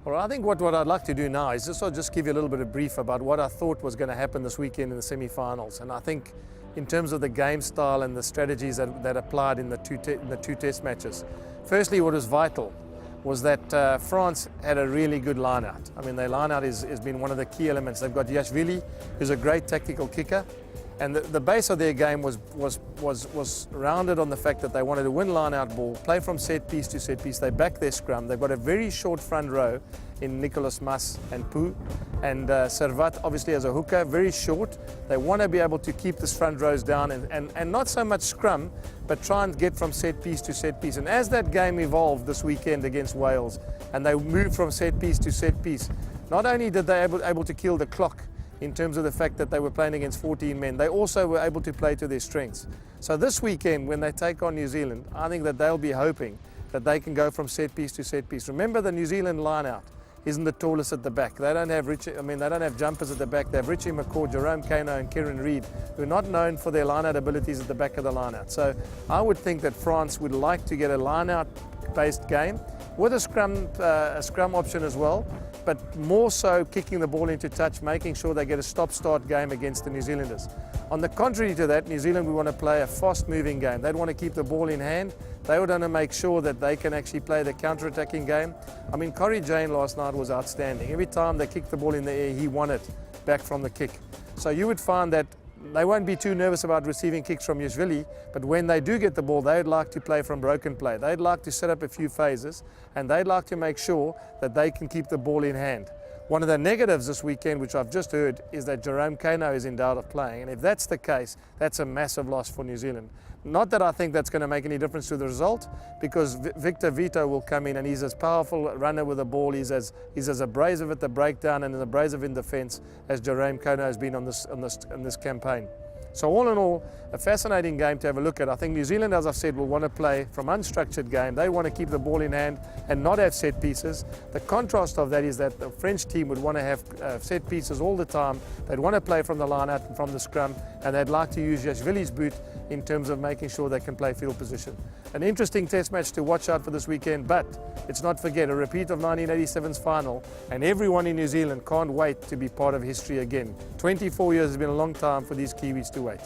Well, I think what I'd like to do now is just give you a little bit of brief about what I thought was going to happen this weekend in the semi-finals. And I think in terms of the game style and the strategies that applied in the two test matches. Firstly, what was vital was that France had a really good line-out. I mean, their line-out has been one of the key elements. They've got Yashvili, who's a great tactical kicker. And the base of their game was rounded on the fact that they wanted to win line-out ball, play from set piece to set piece. They back their scrum. They've got a very short front row in Nicolas Mas and Poo. And Servat obviously as a hooker, very short. They want to be able to keep this front rows down and not so much scrum, but try and get from set piece to set piece. And as that game evolved this weekend against Wales, and they moved from set piece to set piece, not only did they able to kill the clock in terms of the fact that they were playing against 14 men, they also were able to play to their strengths. So this weekend, when they take on New Zealand, I think that they'll be hoping that they can go from set piece to set piece. Remember, the New Zealand line-out isn't the tallest at the back. They don't have they don't have jumpers at the back. They have Richie McCaw, Jerome Kano and Kieran Reid, who are not known for their line-out abilities at the back of the line-out. So I would think that France would like to get a line-out based game with a scrum option as well, but more so kicking the ball into touch, making sure they get a stop-start game against the New Zealanders. On the contrary to that, New Zealand would want to play a fast-moving game. They'd want to keep the ball in hand. They would want to make sure that they can actually play the counter-attacking game. I mean, Corey Jane last night was outstanding. Every time they kicked the ball in the air, he won it back from the kick. So you would find that they won't be too nervous about receiving kicks from Yashvili, but when they do get the ball, they'd like to play from broken play. They'd like to set up a few phases, and they'd like to make sure that they can keep the ball in hand. One of the negatives this weekend, which I've just heard, is that Jerome Kano is in doubt of playing. And if that's the case, that's a massive loss for New Zealand. Not that I think that's going to make any difference to the result, because Victor Vito will come in and he's as powerful a runner with the ball. He's as abrasive at the breakdown and as abrasive in defence as Jerome Kano has been on this campaign. So all in all, a fascinating game to have a look at. I think New Zealand, as I've said, will want to play from unstructured game. They want to keep the ball in hand and not have set pieces. The contrast of that is that the French team would want to have set pieces all the time. They'd want to play from the line-out and from the scrum, and they'd like to use Yashvili's boot in terms of making sure they can play field position. An interesting test match to watch out for this weekend, but let's not forget a repeat of 1987's final, and everyone in New Zealand can't wait to be part of history again. 24 years has been a long time for these Kiwis to wait.